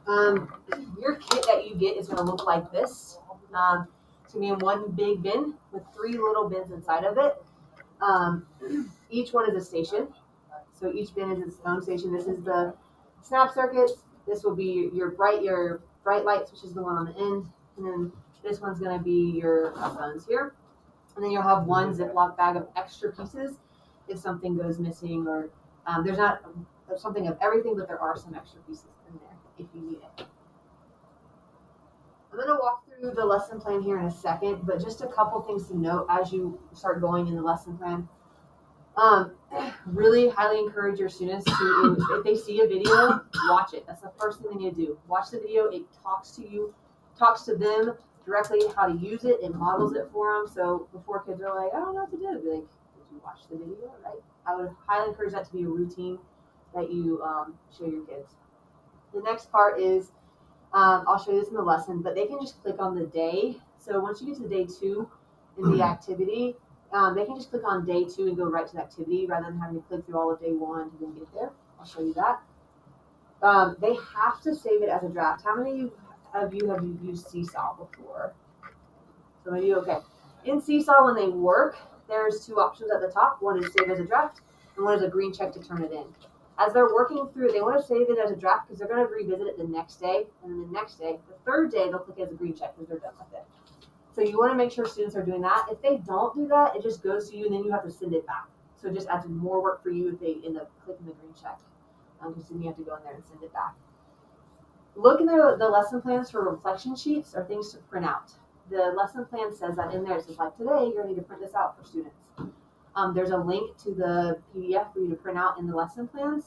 Your kit that you get is going to look like this. It's going to be in one big bin with 3 little bins inside of it. Each one is a station. So each bin is its own station. This is the snap circuits. This will be your bright lights, which is the one on the end. And then this one's going to be your phones here. And then you'll have one Ziploc bag of extra pieces if something goes missing, or there's something of everything, but there are some extra pieces in there if you need it. I'm going to walk through the lesson plan here in a second, but just a couple things to note as you start going in the lesson plan. Really highly encourage your students to, if they see a video, watch it. That's the first thing they need to do. Watch the video. It talks to you, talks to them directly how to use it. It models it for them. So before kids are like, I don't know what to do, be like, did you watch the video, right? I would highly encourage that to be a routine that you show your kids. The next part is, I'll show you this in the lesson, but they can just click on the day. So once you get to day 2 in the activity, they can just click on day 2 and go right to the activity rather than having to click through all of day 1 to then get there. I'll show you that. They have to save it as a draft. How many of you have used Seesaw before? Some of you, okay. In Seesaw, when they work, there's 2 options at the top. One is save as a draft, and one is a green check to turn it in. As they're working through, they want to save it as a draft because they're going to revisit it the next day, and then the next day, the 3rd day, they'll click as a green check because they're done with it. So you want to make sure students are doing that. If they don't do that, it just goes to you, and then you have to send it back. So it just adds more work for you if they end up clicking the green check, because then you have to go in there and send it back. Look in the lesson plans for reflection sheets or things to print out. The lesson plan says that in there. It says, like, today, you're going to need to print this out for students. There's a link to the PDF for you to print out in the lesson plans,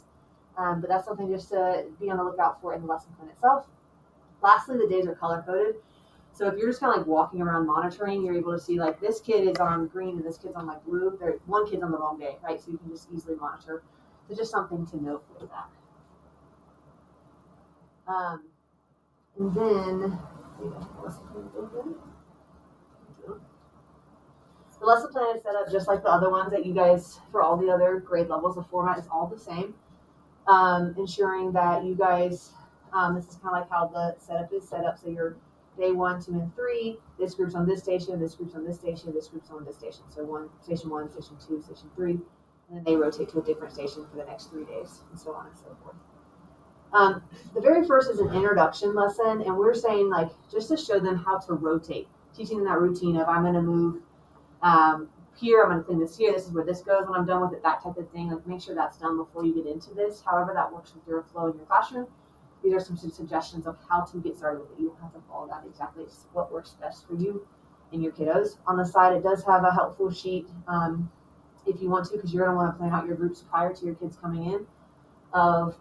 but that's something just to be on the lookout for in the lesson plan itself. Lastly, the days are color-coded. So if you're just kind of like walking around monitoring, you're able to see like this kid is on green and this kid's on like blue. One kid's on the wrong day, right? So you can just easily monitor. So just something to note with that. And then the lesson plan is set up just like the other ones that you guys, for all the other grade levels, the format is all the same. Ensuring that you guys, this is kind of like how the setup is set up. So you're day 1, 2, and 3, this group's on this station, this group's on this station, this group's on this station. So station 1, station 2, station 3, and then they rotate to a different station for the next 3 days, and so on and so forth. The very first is an introduction lesson, and we're saying like just to show them how to rotate, teaching them that routine of I'm going to move here, I'm going to clean this here, this is where this goes when I'm done with it, that type of thing. Like make sure that's done before you get into this. However that works with your flow in your classroom. These are some suggestions of how to get started with it. You don't have to follow that exactly. It's what works best for you and your kiddos. On the side, it does have a helpful sheet if you want to, because you're going to want to plan out your groups prior to your kids coming in. Of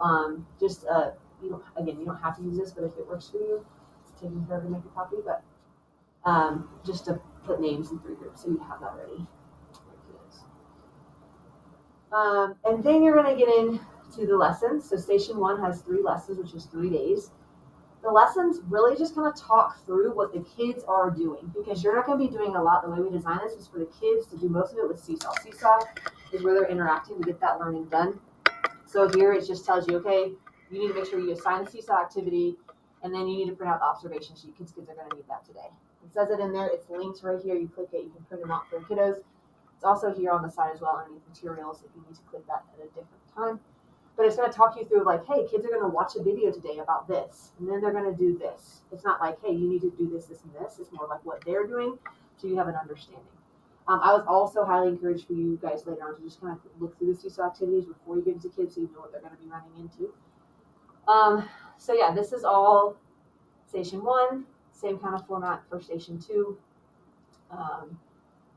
you don't have to use this, but if it works for you, it's taking forever to make a copy. But just to put names in 3 groups, so you have that ready. And then you're going to get into the lessons. So station 1 has 3 lessons, which is 3 days. The lessons really just kind of talk through what the kids are doing, because you're not going to be doing a lot. The way we design this is for the kids to do most of it with Seesaw. Seesaw is where they're interacting to get that learning done. So here it just tells you, okay, you need to make sure you assign the Seesaw activity, and then you need to print out the observation sheet because kids are going to need that today. It says it in there. It's linked right here. You click it. You can print them out for kiddos. It's also here on the side as well underneath materials if you need to click that at a different time. But it's going to talk you through like, hey, kids are going to watch a video today about this, and then they're going to do this. It's not like, hey, you need to do this, this, and this. It's more like what they're doing, so you have an understanding. I was also highly encouraged for you guys later on to just kind of look through the Seesaw activities before you get into kids so you know what they're going to be running into. So yeah, this is all station 1, same kind of format for station 2,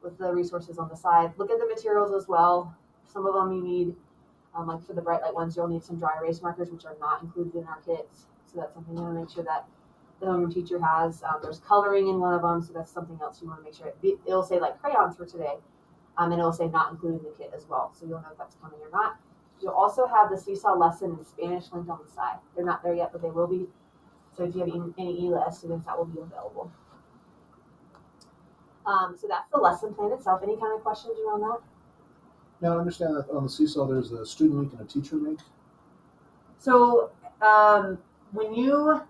with the resources on the side. Look at the materials as well. Some of them you need, like for the bright light ones, you'll need some dry erase markers, which are not included in our kits. So that's something you want to make sure that the homeroom teacher has. There's coloring in one of them, so that's something else you want to make sure. It'll say like crayons for today, and it'll say not included in the kit as well, so you'll know if that's coming or not. You'll also have the Seesaw lesson in Spanish linked on the side. They're not there yet, but they will be. So if you have any ELS students, that will be available. So that's the lesson plan itself. Any kind of questions around that? Now, I understand that on the Seesaw, there's a student link and a teacher link. So when you're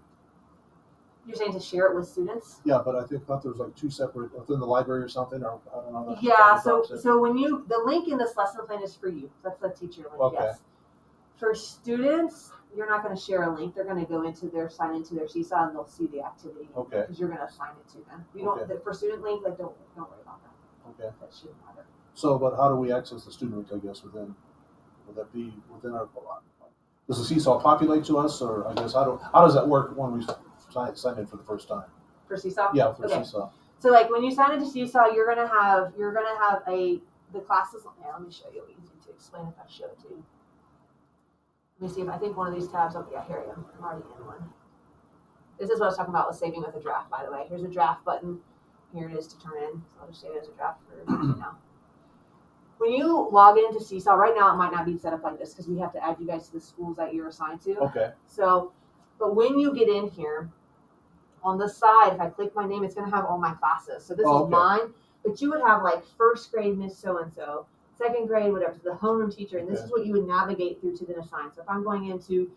saying to share it with students. Yeah, but I thought there was like 2 separate within the library or something, or I don't know. Yeah, so when the link in this lesson plan is for you. That's the teacher link. Okay. Yes. For students, you're not going to share a link. They're going to sign into their Seesaw and they'll see the activity. Okay. Because you're going to assign it to them. You don't for student link, like don't worry about that. Okay. That shouldn't matter. So, but how do we access the student link? I guess would that be within our? Does the Seesaw populate to us, or I guess how does that work when we sign in for the first time? For Seesaw? Yeah, for Seesaw. So like when you sign into Seesaw, you're gonna have the classes. Yeah, let me show you. Easy to explain if I show it to you. Let me see if I think one of these tabs. Oh yeah, here I am. I'm already in one. This is what I was talking about with saving with a draft. By the way, here's a draft button. Here it is to turn in. So I'll just save it as a draft for now. When you log into Seesaw, right now it might not be set up like this because we have to add you guys to the schools that you're assigned to. Okay. So, but when you get in here, on the side, if I click my name, it's going to have all my classes. So this is mine, but you would have like first grade Miss So-and-so, second grade, whatever, so the homeroom teacher, and this is what you would navigate through to then assign. So if I'm going into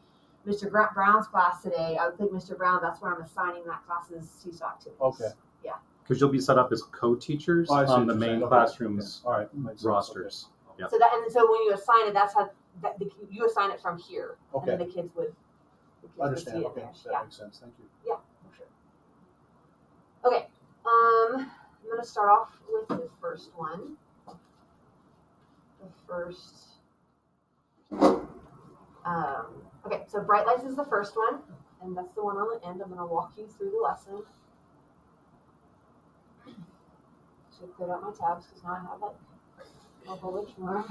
Mr. Brown's class today, I would click Mr. Brown. That's where I'm assigning that class's Seesaw activities. Okay. Yeah. Because you'll be set up as co-teachers on the main classroom's rosters. Okay. Yep. So when you assign it, that's how you assign it from here. Okay. And then the kids would. Understand. Okay. That makes sense. Thank you. Yeah. Sure. Okay, I'm going to start off with the first one. Okay, so bright lights is the first one, and that's the one on the end. I'm going to walk you through the lesson. Should clear out my tabs because now I have like a whole bunch more.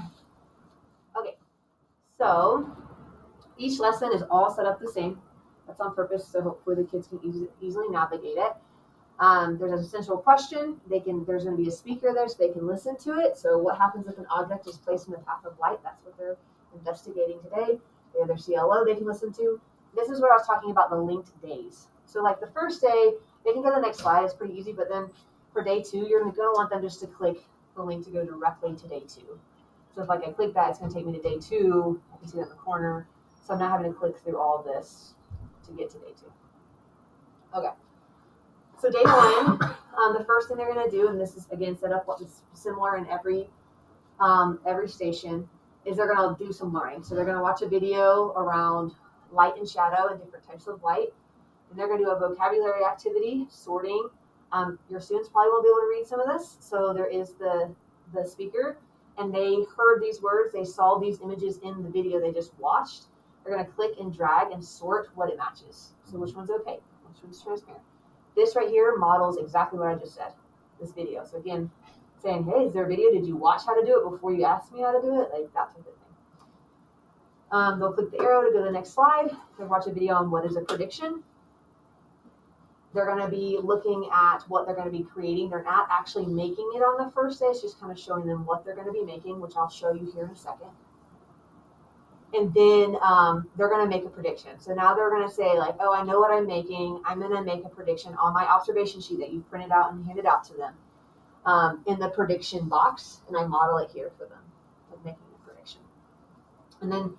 Okay, so each lesson is all set up the same. That's on purpose, so hopefully the kids can easily navigate it. There's an essential question. There's going to be a speaker there so they can listen to it. So what happens if an object is placed in the path of light? That's what they're investigating today. They have their CLO they can listen to. This is where I was talking about the linked days. So like the first day, they can go to the next slide. It's pretty easy. But then for day 2, you're going to want them just to click the link to go directly to day 2. So if like I click that, it's going to take me to day 2. I can see that in the corner. So I'm not having to click through all this to get to day 2. Okay. So day 1, the first thing they're going to do, and this is again set up what is similar in every station, is they're going to do some learning. So they're going to watch a video around light and shadow and different types of light, and they're going to do a vocabulary activity, sorting. Your students probably won't be able to read some of this, so there is the speaker, and they heard these words, they saw these images in the video they just watched. They're going to click and drag and sort what it matches. So which one's okay, which one's transparent. This right here models exactly what I just said, this video. So again, saying, hey, is there a video? Did you watch how to do it before you asked me how to do it? Like that type of thing. They'll click the arrow to go to the next slide. They'll watch a video on what is a prediction. They're going to be looking at what they're going to be creating. They're not actually making it on the first day. It's just kind of showing them what they're going to be making, which I'll show you here in a second. And then they're going to make a prediction. So now they're going to say like, oh, I know what I'm making. I'm going to make a prediction on my observation sheet that you printed out and handed out to them in the prediction box. And I model it here for them, like making a prediction. And then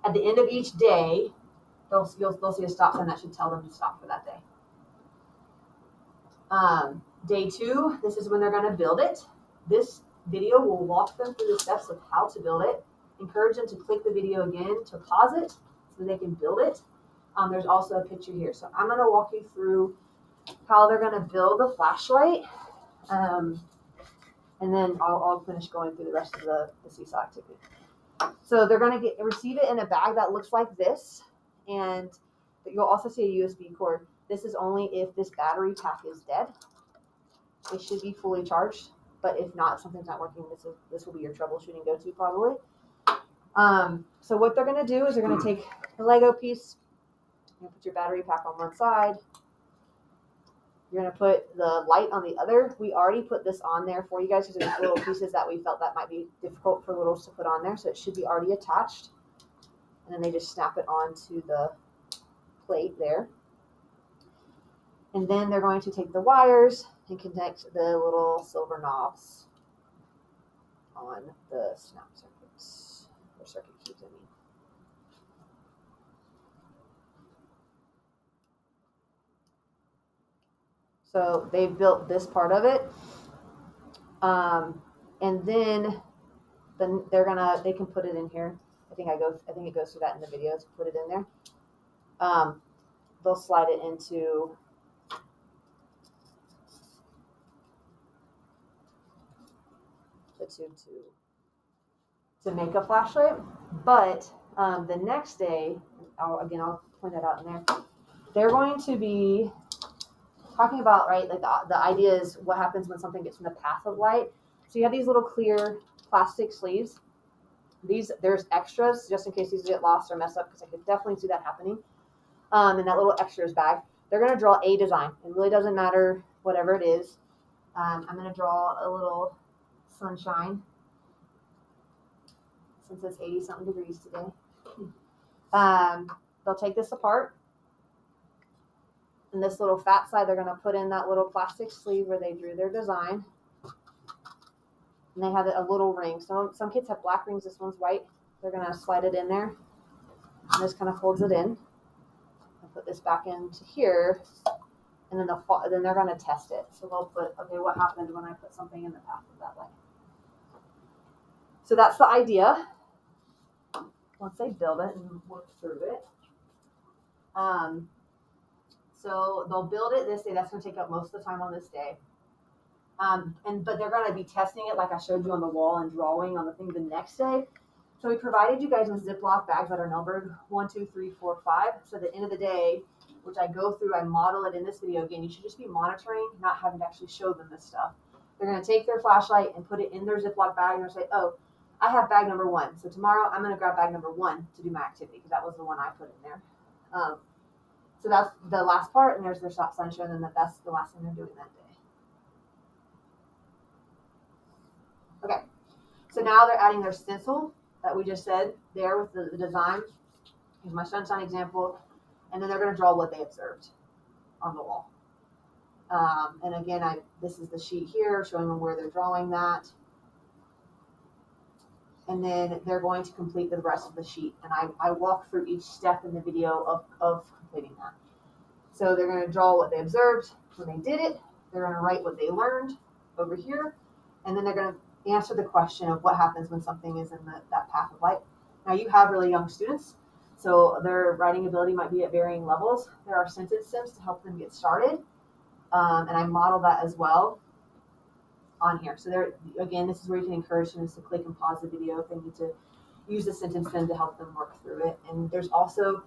at the end of each day, they'll see a stop sign that should tell them to stop for that day. Day 2, this is when they're going to build it. This video will walk them through the steps of how to build it. Encourage them to click the video again to pause it so they can build it. There's also a picture here. So I'm going to walk you through how they're going to build the flashlight. And then I'll finish going through the rest of the Seesaw activity. So they're going to receive it in a bag that looks like this. And you'll also see a USB cord. This is only if this battery pack is dead. It should be fully charged. But if not, something's not working, this will be your troubleshooting go-to probably. So what they're going to do is they're going to take the Lego piece, you're going to put your battery pack on one side, you're going to put the light on the other. We already put this on there for you guys because there's little pieces that we felt that might be difficult for littles to put on there, so it should be already attached. And then they just snap it onto the plate there. And then they're going to take the wires and connect the little silver knobs on the snap circuits. Circuit keys, I mean. So they built this part of it. And then they can put it in here. I think it goes through that in the video to put it in there. They'll slide it into the tube to make a flashlight. But the next day, I'll point that out in there. They're going to be talking about, right, like the idea is what happens when something gets in the path of light. So you have these little clear plastic sleeves. There's extras just in case these get lost or mess up, because I could definitely see that happening. In that little extras bag, they're going to draw a design. It really doesn't matter whatever it is. I'm going to draw a little sunshine since it's 80-something degrees today. They'll take this apart. And this little fat side, they're going to put in that little plastic sleeve where they drew their design. And they have a little ring. Some kids have black rings. This one's white. They're going to slide it in there. And this kind of holds it in. I'll put this back into here. And then they're going to test it. So they'll put, okay, what happened when I put something in the path of that light? So that's the idea. Once they build it and work through it. So they'll build it this day. That's going to take up most of the time on this day. But they're going to be testing it like I showed you on the wall and drawing on the thing the next day. So we provided you guys with Ziploc bags that are numbered 1, 2, 3, 4, 5. So at the end of the day, which I go through, I model it in this video again. You should just be monitoring, not having to actually show them this stuff. They're going to take their flashlight and put it in their Ziploc bag and they'll say, oh, I have bag number 1. So tomorrow I'm going to grab bag number 1 to do my activity because that was the one I put in there. So that's the last part, and there's their stop sign showing them that that's the last thing they're doing that day. Okay, so now they're adding their stencil that we just said there with the design. Here's my sunshine example, and then they're going to draw what they observed on the wall. And again, this is the sheet here showing them where they're drawing that. And then they're going to complete the rest of the sheet. And I walk through each step in the video of completing that. So they're going to draw what they observed when they did it. They're going to write what they learned over here. And then they're going to answer the question of what happens when something is in that path of light. Now you have really young students, so their writing ability might be at varying levels. There are sentence sims to help them get started. And I model that as well on here. So again, this is where you can encourage students to click and pause the video if they need to use the sentence sim to help them work through it. And there's also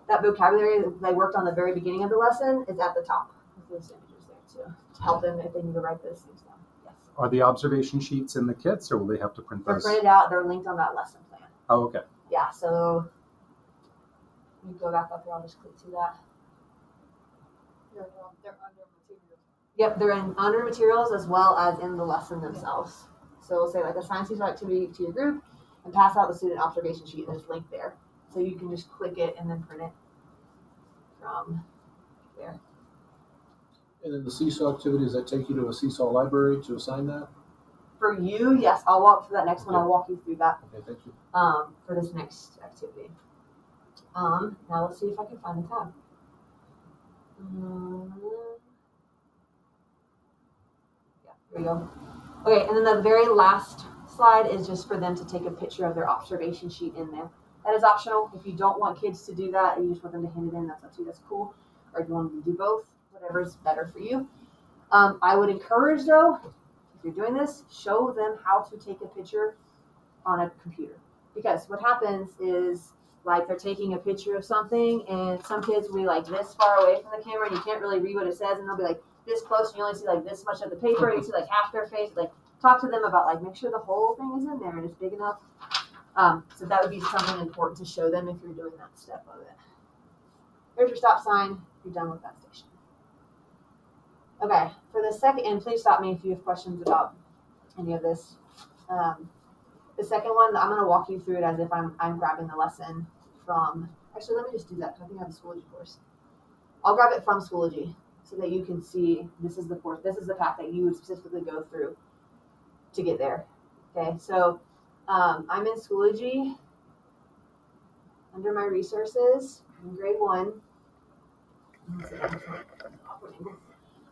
that vocabulary that they worked on the very beginning of the lesson is at the top with those images there too, to help them if they need to write those things down. Yes. Are the observation sheets in the kits, or will they have to print those? They're printed out. They're linked on that lesson plan. Oh, okay. Yeah, so you go back up here. I'll just click to that. They're under materials. Yep, they're under materials as well as in the lesson themselves. So we'll say like assign seasonal activity to your group and pass out the student observation sheet. There's a link there. So you can just click it and then print it from there. And then the seesaw activities that take you to a seesaw library to assign that? For you, yes, I'll walk through that next one. I'll walk you through that. Okay, thank you. For this next activity. Now let's see if I can find the tab. Yeah, here we go. Okay, and then the very last slide is just for them to take a picture of their observation sheet in there. That is optional. If you don't want kids to do that and you just want them to hand it in, that's up to you. That's cool. Or if you want them to do both, whatever is better for you. I would encourage, though, if you're doing this, show them how to take a picture on a computer. Because what happens is, like, they're taking a picture of something, and some kids will be, like, this far away from the camera, and you can't really read what it says, and they'll be, like, this close, and you only see, like, this much of the paper, and you see, like, half their face. Like, talk to them about, like, make sure the whole thing is in there and it's big enough. So that would be something important to show them if you're doing that step of it. There's your stop sign. You're done with that station. Okay, for the second, and please stop me if you have questions about any of this. The second one, I'm going to walk you through it as if I'm grabbing the lesson from, actually, let me just do that because I think I have a Schoology course. I'll grab it from Schoology so that you can see this is the course, this is the path that you would specifically go through to get there. Okay, so I'm in Schoology under my resources in grade 1.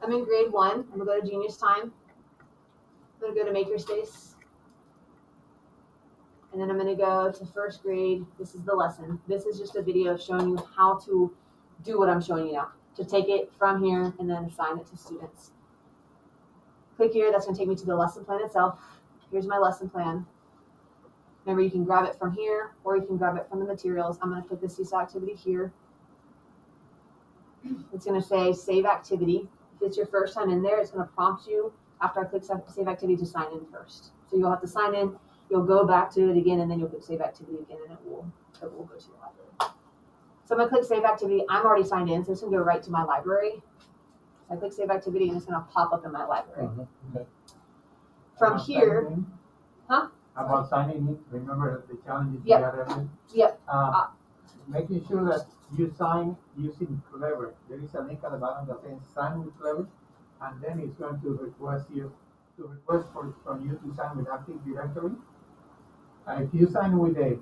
I'm in grade 1. I'm gonna go to Genius Time. I'm gonna go to Makerspace. And then I'm gonna go to first grade. This is the lesson. This is just a video showing you how to do what I'm showing you now. To take it from here and then assign it to students. Click here, that's gonna take me to the lesson plan itself. Here's my lesson plan. Remember, you can grab it from here or you can grab it from the materials. I'm gonna click the seesaw activity here. It's gonna say save activity. If it's your first time in there, it's gonna prompt you after I click save activity to sign in first. So you'll have to sign in, you'll go back to it again, and then you'll click save activity again, and it will go to your library. So I'm gonna click save activity. I'm already signed in, so it's gonna go right to my library. So I click save activity, and it's gonna pop up in my library. Okay. From here, huh? About signing in, remember the challenges Yep. you had earlier? Yep. Making sure that you sign using Clever. There is a link at the bottom that says sign with Clever, and then it's going to request from you to sign with Active Directory. If you sign with an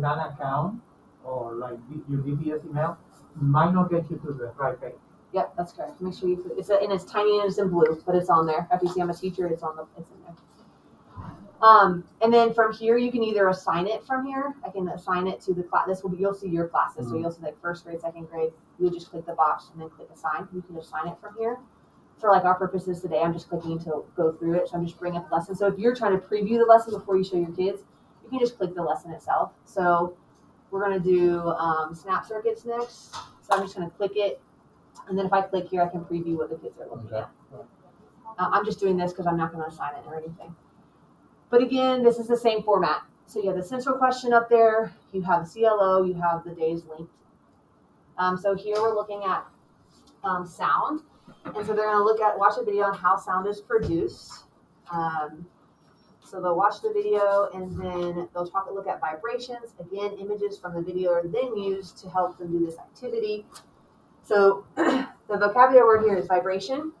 account or like your DBS email, it might not get you to the right page. Yep, that's correct. Make sure you. And it's tiny and it's in blue, but it's on there. After you see I'm a teacher, it's in there. And then from here, you can either assign it from here. I can assign it to the class. You'll see your classes. So you'll see like first grade, second grade. You'll just click the box and then click assign. You can assign it from here. For like our purposes today, I'm just clicking to go through it. So I'm just bringing up the lesson. So if you're trying to preview the lesson before you show your kids, you can just click the lesson itself. So we're going to do snap circuits next. So I'm just going to click it. And then if I click here, I can preview what the kids are looking at. I'm just doing this because I'm not going to assign it or anything. But again, this is the same format. So you have the central question up there, you have the CLO, you have the days linked. So here we're looking at sound. And so they're going to watch a video on how sound is produced. So they'll watch the video and then they'll look at vibrations. Again, images from the video are then used to help them do this activity. So the vocabulary word here is vibration.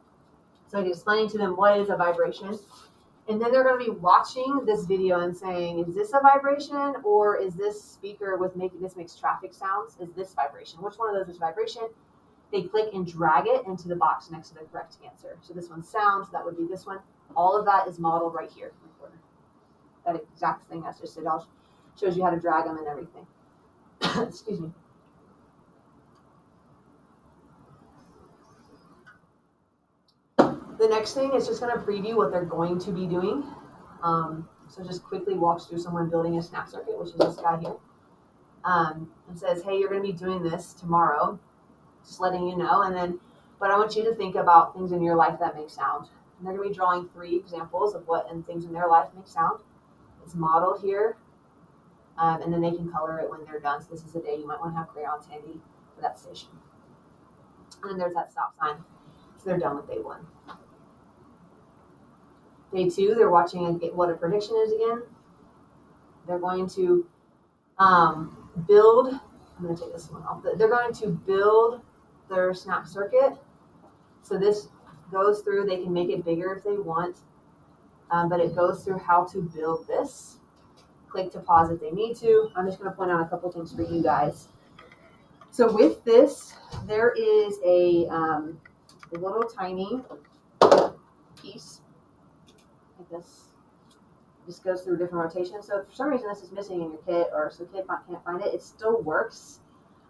So I'm explaining to them what is a vibration. And then they're going to be watching this video and saying, is this a vibration or is this speaker makes traffic sounds? Is this vibration? Which one of those is vibration? They click and drag it into the box next to the correct answer. So this one's sound, so that would be this one. All of that is modeled right here in the corner. That exact thing I just did shows you how to drag them and everything. Excuse me. The next thing is just going to preview what they're going to be doing. So just quickly walks through someone building a snap circuit, which is this guy here. And says, hey, you're going to be doing this tomorrow. Just letting you know. But I want you to think about things in your life that make sound. And they're going to be drawing 3 examples of things in their life make sound. It's modeled here. And then they can color it when they're done. So this is a day you might want to have crayons handy for that station. And then there's that stop sign. So they're done with day 1. Day 2, they're watching what a prediction is again. They're going to build. I'm going to take this one off. They're going to build their snap circuit. So this goes through. They can make it bigger if they want, but it goes through how to build this. Click to pause if they need to. I'm just going to point out a couple things for you guys. So with this, there is a little tiny piece. This just goes through different rotations. So if for some reason this is missing in your kit or so kid can't find it, it still works.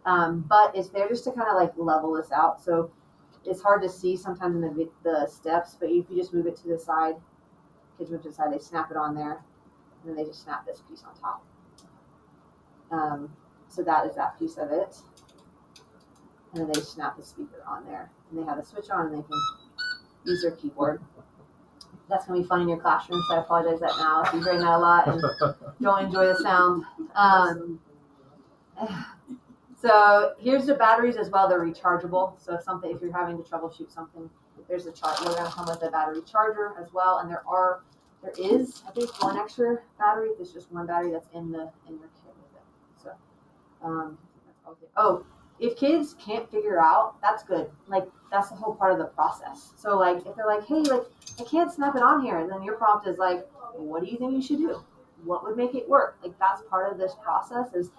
But it's there just to kind of like level this out. So it's hard to see sometimes in the steps, but if you just move it to the side, kids move to the side, they snap it on there, and then they just snap this piece on top. So that is that piece of it. And then they snap the speaker on there. And they have a switch on and they can use their keyboard. That's going to be fun in your classroom, so I apologize that now if you're hearing that a lot and don't enjoy the sound. So here's the batteries as well. They're rechargeable. So if you're having to troubleshoot something, there's a charge. We're going to come with a battery charger as well. And there is, I think, one extra battery. There's just one battery that's in your kit with it. So, okay. Oh, if kids can't figure out, that's good. Like, that's the whole part of the process. So, like, if they're like, hey, like, I can't snap it on here, and then your prompt is like, what do you think you should do? What would make it work? Like, that's part of this process is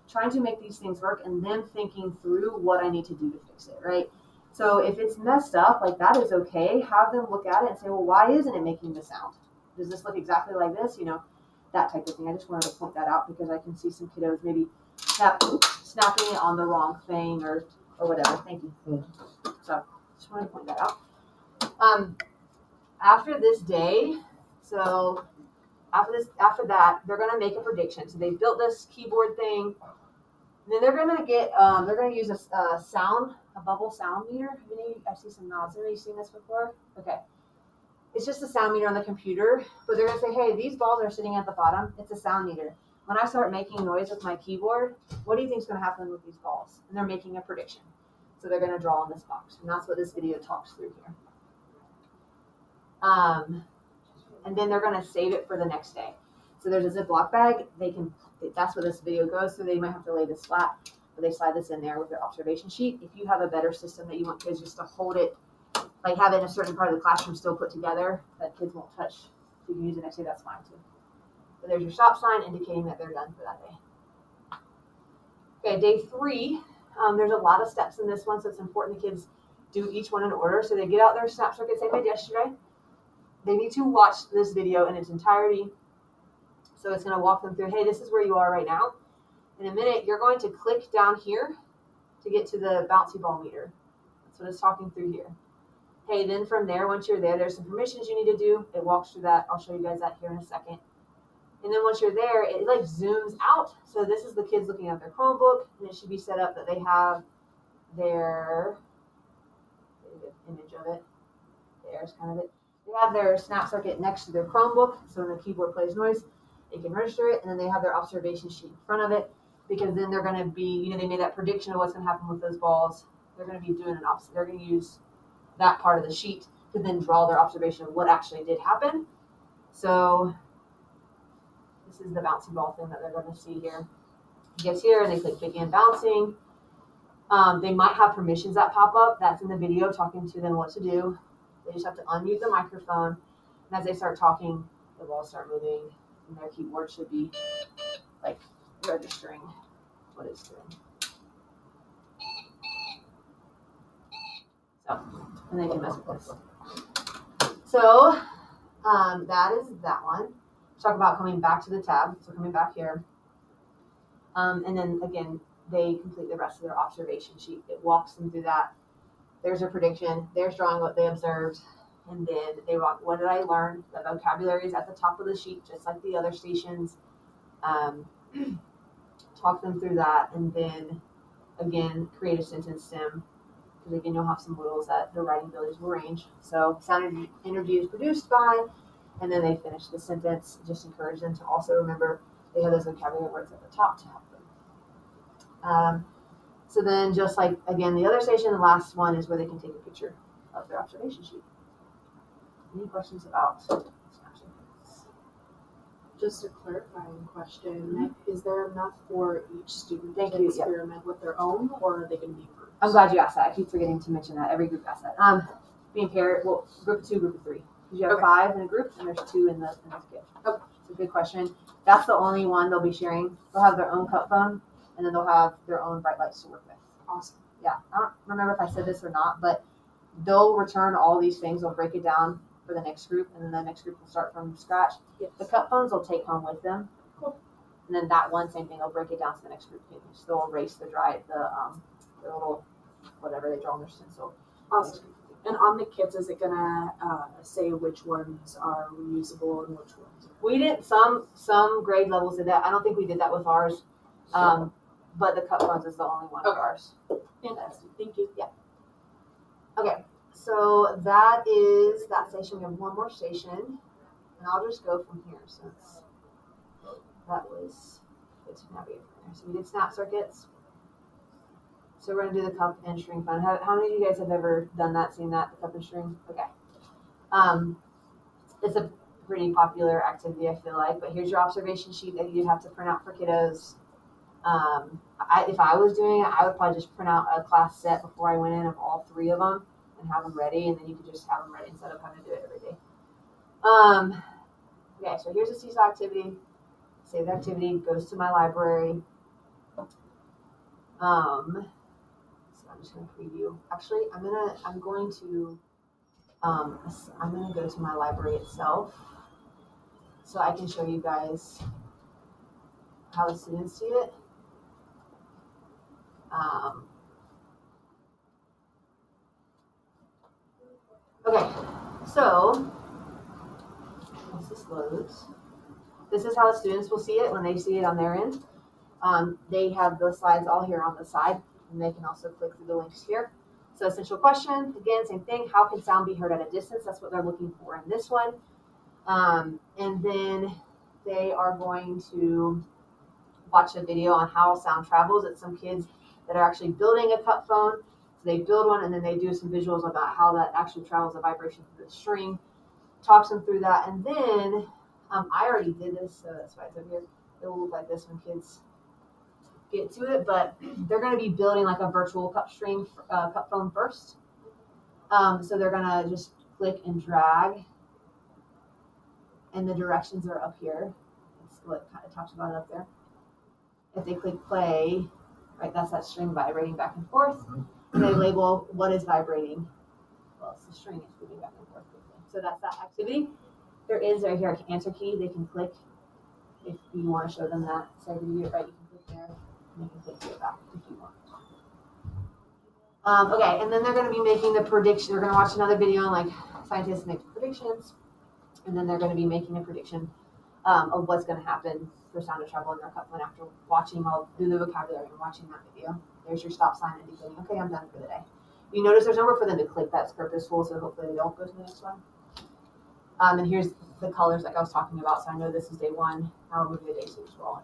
trying to make these things work and then thinking through what I need to do to fix it, right? So if it's messed up, like that is okay. Have them look at it and say, well, why isn't it making the sound? Does this look exactly like this? You know, that type of thing. I just wanted to point that out because I can see some kiddos maybe snapping it on the wrong thing or whatever. Thank you. So just wanted to point that out. After this day, so after that, they're gonna make a prediction. So they built this keyboard thing. And then they're gonna get they're gonna use a bubble sound meter. I see some nods. Have you seen this before? Okay. It's just a sound meter on the computer, but they're gonna say, hey, these balls are sitting at the bottom. It's a sound meter. When I start making noise with my keyboard, what do you think is gonna happen with these balls? And they're making a prediction. So they're gonna draw in this box, and that's what this video talks through here. And then they're gonna save it for the next day. So there's a Ziploc bag. That's where this video goes. So they might have to lay this flat, but they slide this in there with their observation sheet. If you have a better system that you want kids just to hold it, like have it in a certain part of the classroom still put together that kids won't touch, so you can use it next day, that's fine too. But there's your stop sign indicating that they're done for that day. Okay, day 3, there's a lot of steps in this one, so it's important the kids do each one in order. So they get out their snap circuit same as yesterday. They need to watch this video in its entirety. So it's going to walk them through, hey, this is where you are right now. In a minute, you're going to click down here to get to the bouncy ball meter. That's what it's talking through here. Hey, then from there, once you're there, there's some permissions you need to do. It walks through that. I'll show you guys that here in a second. And then once you're there, it like zooms out. So this is the kids looking at their Chromebook, and it should be set up that they have their image of it. There's kind of it. They have their snap circuit next to their Chromebook, so when the keyboard plays noise, they can register it, and then they have their observation sheet in front of it, because then they're going to be, they made that prediction of what's going to happen with those balls. They're going to be doing they're going to use that part of the sheet to then draw their observation of what actually did happen. So this is the bouncy ball thing that they're going to see here. It gets here, and they click begin bouncing. They might have permissions that pop up. That's in the video talking to them what to do. They just have to unmute the microphone, and as they start talking, the balls start moving, and their keyboard should be like registering what it's doing. So, and they can mess with this. So that is that one. Let's talk about coming back to the tab. So coming back here, and then again, they complete the rest of their observation sheet. It walks them through that. There's a prediction. There's drawing what they observed. And then they walk, what did I learn? The vocabulary is at the top of the sheet, just like the other stations. Talk them through that. And then, again, create a sentence stem. Because, again, you'll have some rules that the writing abilities will range. So, sound energy is produced by, and then they finish the sentence. Just encourage them to also remember they have those vocabulary words at the top to help them. So then, just like, again, the other station, the last one is where they can take a picture of their observation sheet. Any questions about snapshots? Just a clarifying question. Is there enough for each student Thank to you, experiment with their own, or are they going to be groups? I'm glad you asked that. I keep forgetting to mention that. Every group asks that. Being paired, well, group of 2, group of 3. Because you have 5 in a group, and there's 2 in the kit. Okay. It's a good question. That's the only one they'll be sharing. They'll have their own cup phone, and then they'll have their own bright lights to work with. Awesome. Yeah, I don't remember if I said this or not, but they'll return all these things. They'll break it down for the next group, and then the next group will start from scratch. Yes. The cup phones they'll take home with them. Cool. And then that one, same thing, they'll break it down to the next group. So they'll erase the little whatever they draw on their stencil. Awesome. And on the kits, is it gonna say which ones are reusable and which ones? We did some grade levels did that. I don't think we did that with ours. But the cup phones is the only one for ours. Fantastic. Thank you. Yeah. Okay. So that is that station. We have one more station, and I'll just go from here since that was good to navigate from there. So we did snap circuits. So we're gonna do the cup and string fun. How many of you guys have ever done that, seen that, the cup and string? Okay. It's a pretty popular activity, I feel like, but here's your observation sheet that you'd have to print out for kiddos. If I was doing it, I would probably just print out a class set before I went in of all 3 of them and have them ready, and then you could just have them ready instead of having to do it every day. Okay, so here's a seesaw activity. Save the activity, goes to my library. So I'm just gonna preview. Actually, I'm going to go to my library itself so I can show you guys how the students see it. Okay, so once this loads, this is how the students will see it when they see it on their end. They have the slides all here on the side, and they can also click through the links here. So essential question, again, same thing. How can sound be heard at a distance? That's what they're looking for in this one. And then they are going to watch a video on how sound travels. It's some kids that are actually building a cup phone. So they build one, and then they do some visuals about how that actually travels the vibration through the string, talks them through that. And then I already did this, so that's why it's over here. It will look like this when kids get to it, but they're going to be building like a virtual cup phone first. So they're going to just click and drag, and the directions are up here. It's what kind of talks about it up there. If they click play, right, that's that string vibrating back and forth. And they label what is vibrating. Well, it's the string is moving back and forth quickly. So that's that activity. There is right here an answer key. They can click if you want to show them that. So if you do it right, you can click there, and you can click to it back if you want. Okay, and then they're going to be making the prediction. They're going to watch another video on like scientists make predictions, and then they're going to be making a prediction of what's going to happen for sound to travel in their cup phone after watching all do the vocabulary and watching that video. There's your stop sign and beginning. Okay, I'm done for the day. You notice there's nowhere for them to click. That's purposeful, so hopefully they don't go to the next one. And here's the colors like I was talking about. So I know this is day 1. Now we'll move to day 2, so we're all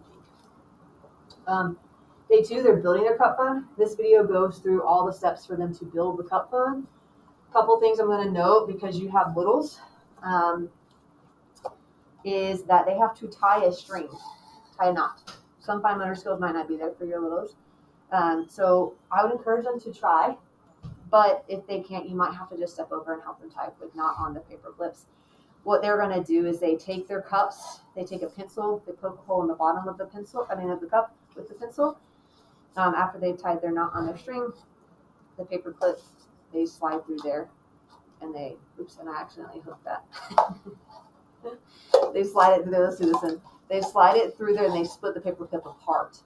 in pink. Day 2, they're building their cup phone. This video goes through all the steps for them to build the cup phone. A couple things I'm going to note because you have littles is that they have to tie a string, tie a knot. Some fine motor skills might not be there for your littles. So I would encourage them to try, but if they can't, you might have to just step over and help them tie a quick knot on the paper clips. What they're going to do is they take their cups, they take a pencil, they poke a hole in the bottom of the cup with the pencil. After they've tied their knot on their string, the paper clip, they slide through there, and I accidentally hooked that. They slide it through there. Let's do this in. They slide it through there, and they split the paper clip apart.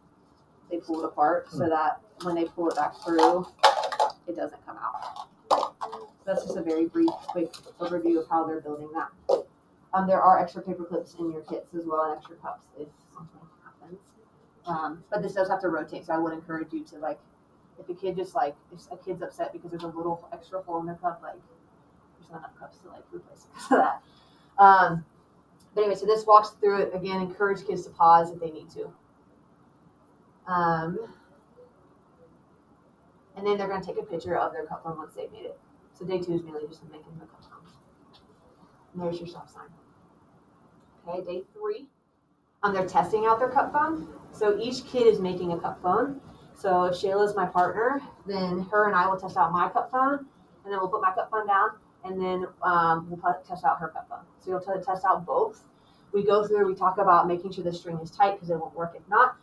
They pull it apart so that when they pull it back through, it doesn't come out. That's just a very brief, quick overview of how they're building that. There are extra paper clips in your kits as well, and extra cups if something happens. But this does have to rotate, so I would encourage you to, like, if a kid if a kid's upset because there's a little extra hole in their cup, like, there's not enough cups to, like, replace it because of that. But anyway, so this walks through it. Again, encourage kids to pause if they need to. And then they're going to take a picture of their cup phone once they've made it. So day 2 is mainly just making the cup phone. And there's your stop sign. Okay, day 3. They're testing out their cup phone. So each kid is making a cup phone. So if Shayla's my partner, then her and I will test out my cup phone, and then we'll put my cup phone down, and then we'll test out her cup phone. So you'll test out both. We go through, we talk about making sure the string is tight because it won't work if not.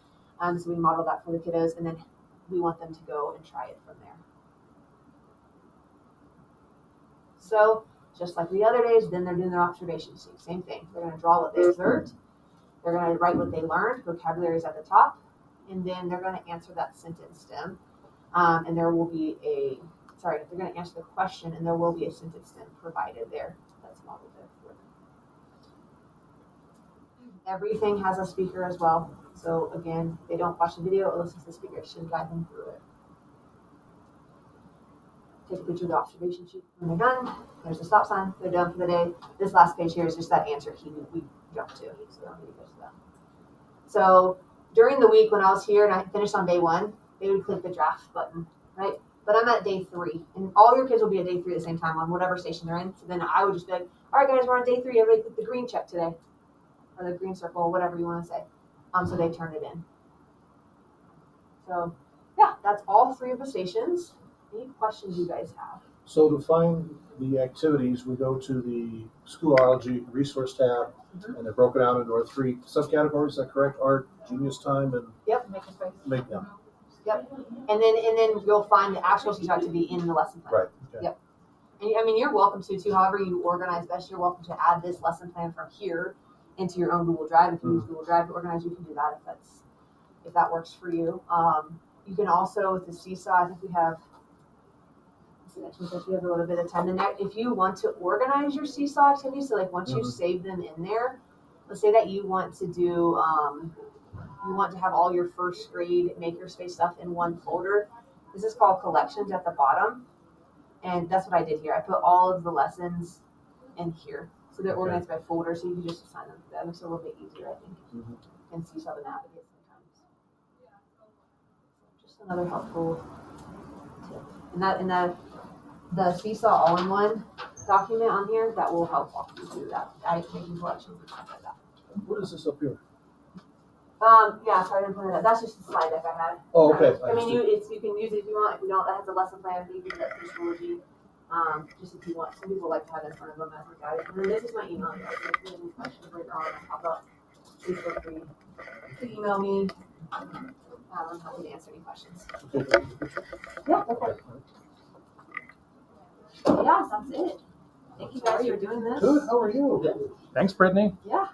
So we model that for the kiddos, and then we want them to go and try it from there. So just like the other days, then they're doing their observation sheet. Same thing. They're going to draw what they observed. They're going to write what they learned. Vocabulary is at the top. And then they're going to answer that sentence stem. And there will be they're going to answer the question, and there will be a sentence stem provided there. That's modeled there for them. Everything has a speaker as well. So again, they don't watch the video or listen to the speaker. It should guide them through it. Take a picture of the observation sheet when they're done. There's the stop sign. They're done for the day. This last page here is just that answer key we jumped to. So I don't need to go to that. So during the week when I was here and I finished on day 1, they would click the draft button, right? But I'm at day 3, and all your kids will be at day 3 at the same time on whatever station they're in. So then I would just be like, all right, guys, we're on day 3. Everybody click the green check today, or the green circle, whatever you want to say. So they turn it in. So yeah, that's all 3 of the stations. Any questions you guys have? So to find the activities, we go to the Schoolology resource tab, and they're broken out into our 3 subcategories. Is that correct? Art, Genius Time, and Yep, Makerspace. Make them. And then you'll find the actual seesaw to be in the lesson plan. Right. Okay. Yep. And I mean, you're welcome to, however you organize best, you're welcome to add this lesson plan from here into your own Google Drive. If you use Google Drive to organize, you can do that if that works for you. You can also, with the seesaw, I think we have we have a little bit of time. If you want to organize your seesaw activities, so like once you save them in there, let's say that you want to do, you want to have all your first grade Makerspace stuff in one folder. This is called collections at the bottom. And that's what I did here. I put all of the lessons in here. So they're organized by folder, so you can just assign them. That makes it a little bit easier, I think. And seesaw to navigate sometimes. Just another helpful tip. And the seesaw all-in-one document on here, that will help walk you through that. Making collections and stuff like that. What is this up here? Yeah, sorry I didn't put it up. That's just the slide deck I had. Oh, okay. I mean, you can use it if you want. If you don't, that has a lesson plan. You can use that for Schoology. Just if you want. Some people like to have it in front of them as a guide. And then this is my email address. If you have any questions later on, pop up. Please feel free to email me. I'm happy to answer any questions. Yeah, okay. Yeah, that's it. Thank you guys for doing this. Good. How are you? Thanks, Brittany. Yeah.